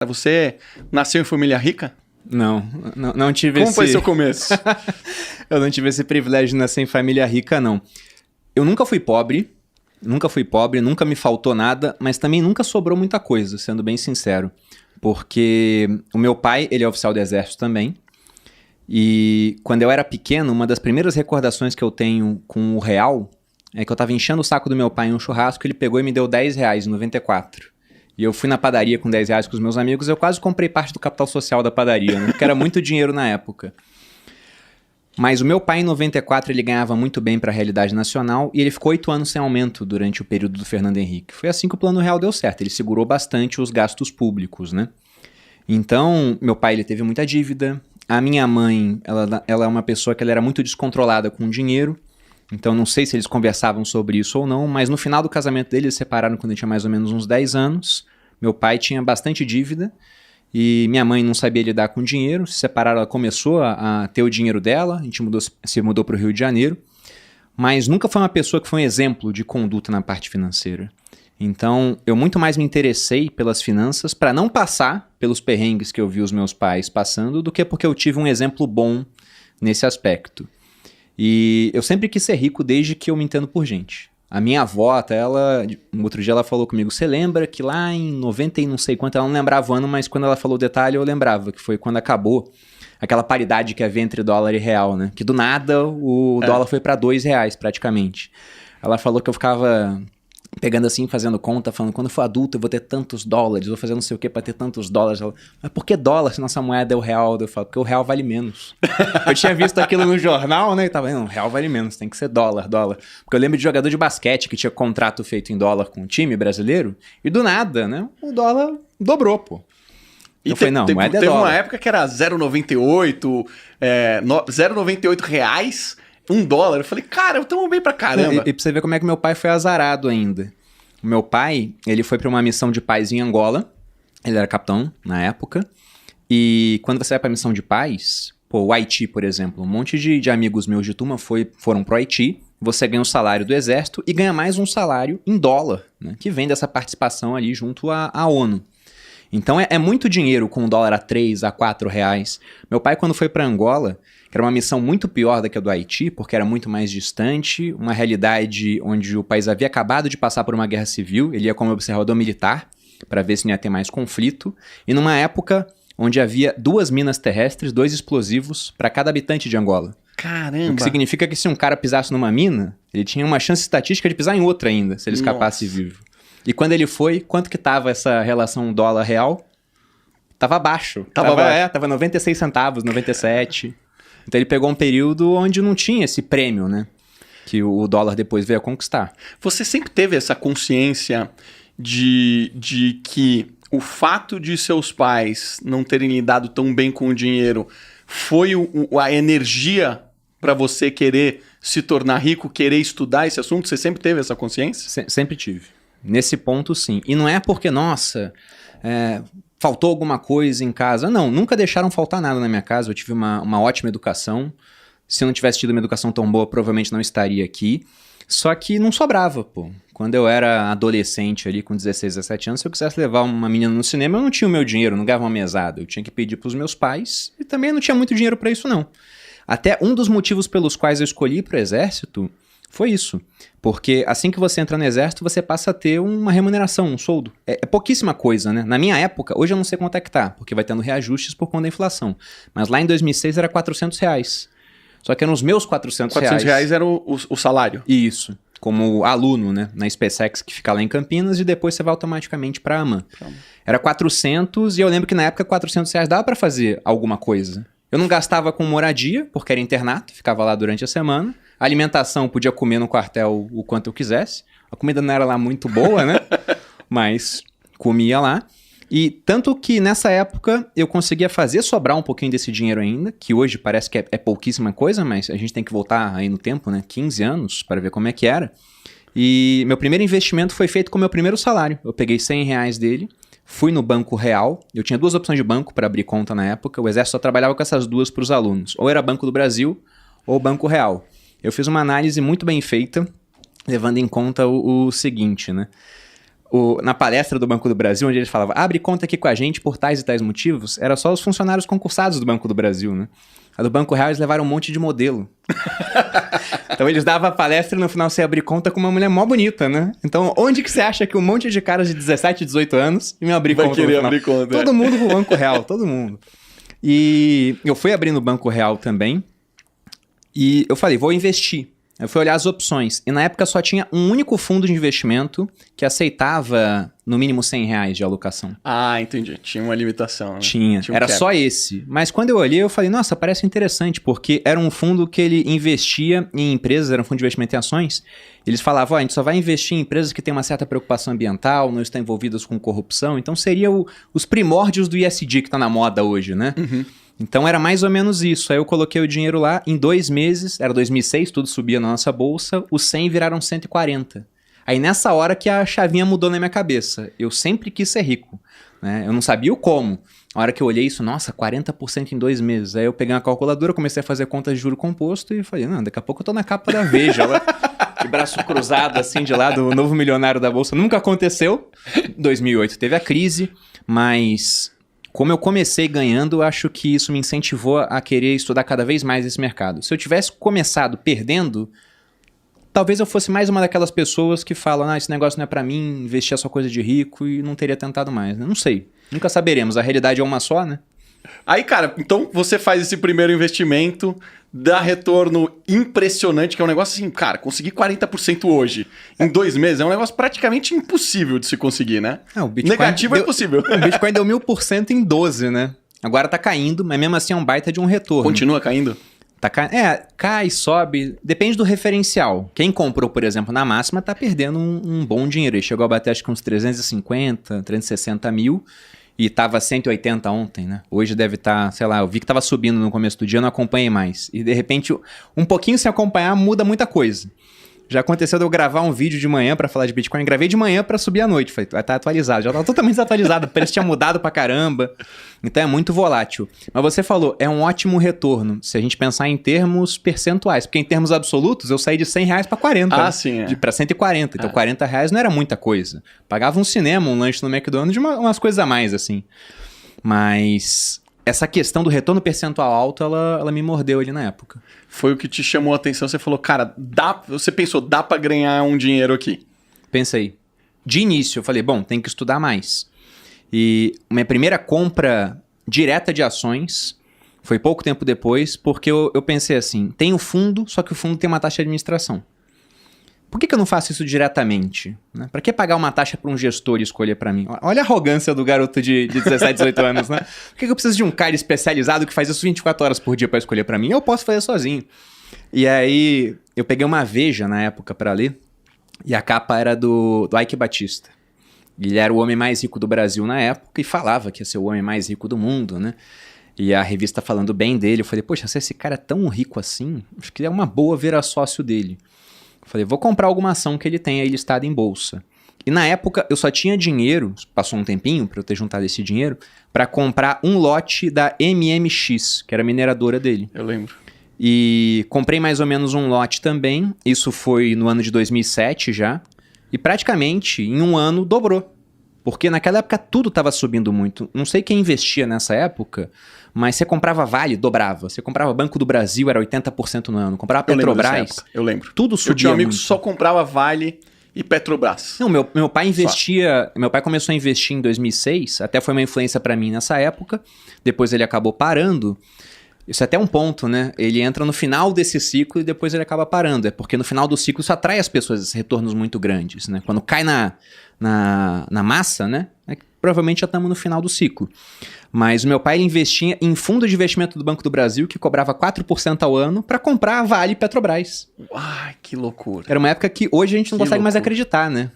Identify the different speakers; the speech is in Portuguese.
Speaker 1: Você nasceu em família rica?
Speaker 2: Não tive
Speaker 1: Como foi seu começo?
Speaker 2: Eu não tive esse privilégio de nascer em família rica, não. Eu nunca fui pobre, nunca me faltou nada, mas também nunca sobrou muita coisa, sendo bem sincero. Porque o meu pai, ele é oficial do exército também, e quando eu era pequeno, uma das primeiras recordações que eu tenho com o real é que eu tava enchendo o saco do meu pai em um churrasco, ele pegou e me deu R$10 em 94. E eu fui na padaria com R$10 com os meus amigos, eu quase comprei parte do capital social da padaria, né? Porque era muito dinheiro na época. Mas o meu pai, em 94, ele ganhava muito bem para a realidade nacional e ele ficou 8 anos sem aumento durante o período do Fernando Henrique. Foi assim que o Plano Real deu certo, ele segurou bastante os gastos públicos, né? Então, meu pai, ele teve muita dívida. A minha mãe, ela é uma pessoa que ela era muito descontrolada com dinheiro. Então, não sei se eles conversavam sobre isso ou não, mas no final do casamento deles, eles se separaram quando eu tinha mais ou menos uns 10 anos. Meu pai tinha bastante dívida e minha mãe não sabia lidar com dinheiro. Se separaram, ela começou a ter o dinheiro dela, a gente se mudou para o Rio de Janeiro, mas nunca foi uma pessoa que foi um exemplo de conduta na parte financeira. Então, eu muito mais me interessei pelas finanças para não passar pelos perrengues que eu vi os meus pais passando do que porque eu tive um exemplo bom nesse aspecto. E eu sempre quis ser rico desde que eu me entendo por gente. A minha avó, até um outro dia ela falou comigo, você lembra que lá em 90 e não sei quanto, ela não lembrava o ano, mas quando ela falou o detalhe eu lembrava, que foi quando acabou aquela paridade que havia entre dólar e real, né? Que do nada o dólar foi para R$2 praticamente. Ela falou que eu ficava pegando assim, fazendo conta, falando, quando eu for adulto eu vou ter tantos dólares, vou fazer não sei o que para ter tantos dólares. Ela, mas por que dólar se nossa moeda é o real? Eu falo, porque o real vale menos. Eu tinha visto aquilo no jornal, né, e tava, não, o real vale menos, tem que ser dólar. Porque eu lembro de jogador de basquete que tinha contrato feito em dólar com um time brasileiro, e do nada, né, o dólar dobrou, pô.
Speaker 1: E
Speaker 2: eu falei, não, moeda é
Speaker 1: teve
Speaker 2: dólar.
Speaker 1: uma época que era 0,98, 0,98 reais, $1. Eu falei, cara, estamos bem pra caramba.
Speaker 2: E pra você ver como é que meu pai foi azarado ainda. O meu pai, ele foi pra uma missão de paz em Angola. Ele era capitão na época. E quando você vai pra missão de paz, pô, o Haiti, por exemplo, um monte de amigos meus de turma foram pro Haiti. Você ganha o salário do exército e ganha mais um salário em dólar, né, que vem dessa participação ali junto à ONU. Então é muito dinheiro com o dólar a 3, a 4 reais. Meu pai, quando foi para Angola, que era uma missão muito pior da que a do Haiti, porque era muito mais distante, uma realidade onde o país havia acabado de passar por uma guerra civil, ele ia como observador militar, para ver se não ia ter mais conflito, e numa época onde havia 2 minas terrestres, 2 explosivos para cada habitante de Angola.
Speaker 1: Caramba!
Speaker 2: O que significa que se um cara pisasse numa mina, ele tinha uma chance estatística de pisar em outra ainda, se ele escapasse vivo. E quando ele foi, quanto que tava essa relação dólar-real? Tava baixo. Tava 96 centavos, 97. Então ele pegou um período onde não tinha esse prêmio, né? Que o dólar depois veio a conquistar.
Speaker 1: Você sempre teve essa consciência de que o fato de seus pais não terem lidado tão bem com o dinheiro foi a energia para você querer se tornar rico, querer estudar esse assunto? Você sempre teve essa consciência?
Speaker 2: Sempre tive. Nesse ponto, sim. E não é porque, nossa, faltou alguma coisa em casa. Não, nunca deixaram faltar nada na minha casa. Eu tive uma ótima educação. Se eu não tivesse tido uma educação tão boa, provavelmente não estaria aqui. Só que não sobrava, pô. Quando eu era adolescente ali, com 16, 17 anos, se eu quisesse levar uma menina no cinema, eu não tinha o meu dinheiro, não ganhava uma mesada. Eu tinha que pedir pros meus pais e também não tinha muito dinheiro pra isso, não. Até um dos motivos pelos quais eu escolhi ir pro exército foi isso. Porque assim que você entra no exército, você passa a ter uma remuneração, um soldo. É pouquíssima coisa, né? Na minha época, hoje eu não sei quanto é que tá, porque vai tendo reajustes por conta da inflação. Mas lá em 2006 era R$400. Só que eram os meus R$400.
Speaker 1: R$400 era o salário?
Speaker 2: Isso. Como aluno, né? Na SpaceX, que fica lá em Campinas, e depois você vai automaticamente pra AMAN. Era 400, e eu lembro que na época R$400 dava pra fazer alguma coisa. Eu não gastava com moradia, porque era internato, ficava lá durante a semana. A alimentação podia comer no quartel o quanto eu quisesse. A comida não era lá muito boa, né? Mas comia lá. E tanto que nessa época eu conseguia fazer sobrar um pouquinho desse dinheiro ainda, que hoje parece que é pouquíssima coisa, mas a gente tem que voltar aí no tempo, né? 15 anos para ver como é que era. E meu primeiro investimento foi feito com o meu primeiro salário. Eu peguei R$100 dele, fui no Banco Real. Eu tinha 2 opções de banco para abrir conta na época. O Exército só trabalhava com essas 2 para os alunos. Ou era Banco do Brasil ou Banco Real. Eu fiz uma análise muito bem feita, levando em conta o seguinte, né? Na palestra do Banco do Brasil, onde eles falavam, abre conta aqui com a gente por tais e tais motivos, era só os funcionários concursados do Banco do Brasil, né? A do Banco Real eles levaram um monte de modelo. Então eles davam a palestra e no final você abrir conta com uma mulher mó bonita, né? Então onde que você acha que um monte de caras de 17, 18 anos iam abrir conta no final? Vai querer abrir conta. Todo mundo pro Banco Real, todo mundo. E eu fui abrir no Banco Real também e eu falei, vou investir. Eu fui olhar as opções. E na época só tinha um único fundo de investimento que aceitava no mínimo R$100 de alocação.
Speaker 1: Ah, entendi. Tinha uma limitação, né?
Speaker 2: Tinha era cap. Só esse. Mas quando eu olhei, eu falei, nossa, parece interessante, porque era um fundo que ele investia em empresas, era um fundo de investimento em ações. Eles falavam, a gente só vai investir em empresas que têm uma certa preocupação ambiental, não estão envolvidas com corrupção. Então seria os primórdios do ESG que tá na moda hoje, né? Uhum. Então era mais ou menos isso. Aí eu coloquei o dinheiro lá, em 2 meses, era 2006, tudo subia na nossa bolsa, os 100 viraram 140. Aí nessa hora que a chavinha mudou na minha cabeça. Eu sempre quis ser rico, né? Eu não sabia o como. A hora que eu olhei isso, nossa, 40% em 2 meses. Aí eu peguei uma calculadora, comecei a fazer contas de juro composto e falei, não, daqui a pouco eu tô na capa da Veja, lá, de braço cruzado assim de lado, o novo milionário da bolsa. Nunca aconteceu. 2008 teve a crise, mas... Como eu comecei ganhando, eu acho que isso me incentivou a querer estudar cada vez mais esse mercado. Se eu tivesse começado perdendo, talvez eu fosse mais uma daquelas pessoas que falam, esse negócio não é pra mim, investir é só coisa de rico e não teria tentado mais, né? Não sei. Nunca saberemos. A realidade é uma só, né?
Speaker 1: Aí, cara, então você faz esse primeiro investimento, dá retorno impressionante, que é um negócio assim, cara, conseguir 40% hoje, em 2 meses, é um negócio praticamente impossível de se conseguir, né?
Speaker 2: O Bitcoin
Speaker 1: negativo é possível.
Speaker 2: O Bitcoin deu 1000% em 12, né? Agora tá caindo, mas mesmo assim é um baita de um retorno.
Speaker 1: Continua caindo?
Speaker 2: Cai, sobe, depende do referencial. Quem comprou, por exemplo, na máxima tá perdendo um bom dinheiro. Ele chegou a bater acho que uns 350, 360 mil. E tava 180 ontem, né? Hoje deve estar, sei lá, eu vi que tava subindo no começo do dia, eu não acompanhei mais. E de repente, um pouquinho sem acompanhar, muda muita coisa. Já aconteceu de eu gravar um vídeo de manhã pra falar de Bitcoin. Gravei de manhã pra subir à noite. Falei, vai estar atualizado. Já tava totalmente desatualizado. O preço tinha mudado pra caramba. Então é muito volátil. Mas você falou, é um ótimo retorno. Se a gente pensar em termos percentuais. Porque em termos absolutos, eu saí de R$100 pra 40.
Speaker 1: Ah, sim.
Speaker 2: Pra 140. Então R$40 não era muita coisa. Pagava um cinema, um lanche no McDonald's, umas coisas a mais, assim. Mas... essa questão do retorno percentual alto, ela me mordeu ali na época.
Speaker 1: Foi o que te chamou a atenção? Você falou, cara, você pensou, dá pra ganhar um dinheiro aqui?
Speaker 2: Pensei. De início, eu falei, bom, tem que estudar mais. E minha primeira compra direta de ações foi pouco tempo depois, porque eu pensei assim, tem o fundo, só que o fundo tem uma taxa de administração. Por que eu não faço isso diretamente? Né? Para que pagar uma taxa para um gestor e escolher para mim? Olha a arrogância do garoto de 17, 18 anos, né? Por que eu preciso de um cara especializado que faz isso 24 horas por dia para escolher para mim? Eu posso fazer sozinho. E aí, eu peguei uma Veja na época para ler, e a capa era do Ike Batista. Ele era o homem mais rico do Brasil na época e falava que ia ser o homem mais rico do mundo, né? E a revista falando bem dele, eu falei, poxa, se esse cara é tão rico assim, acho que é uma boa virar sócio dele. Falei, vou comprar alguma ação que ele tem aí listada em bolsa. E na época eu só tinha dinheiro, passou um tempinho para eu ter juntado esse dinheiro, para comprar um lote da MMX, que era a mineradora dele.
Speaker 1: Eu lembro.
Speaker 2: E comprei mais ou menos um lote também, isso foi no ano de 2007 já, e praticamente em um ano dobrou. Porque naquela época tudo estava subindo muito. Não sei quem investia nessa época, mas você comprava Vale, dobrava. Você comprava Banco do Brasil, era 80% no ano. Comprava Petrobras.
Speaker 1: Eu lembro.
Speaker 2: Tudo subia.
Speaker 1: Eu tinha um amigo que
Speaker 2: muito.
Speaker 1: só comprava Vale e Petrobras.
Speaker 2: Não, meu pai investia... Meu pai começou a investir em 2006, até foi uma influência para mim nessa época. Depois ele acabou parando. Isso é até um ponto, né? Ele entra no final desse ciclo e depois ele acaba parando. É porque no final do ciclo isso atrai as pessoas, esses retornos muito grandes, né? Quando cai na massa, né? Provavelmente já estamos no final do ciclo. Mas o meu pai ele investia em fundo de investimento do Banco do Brasil, que cobrava 4% ao ano, para comprar Vale e Petrobras.
Speaker 1: Ai, que loucura.
Speaker 2: Era uma época que hoje a gente não consegue mais acreditar, né?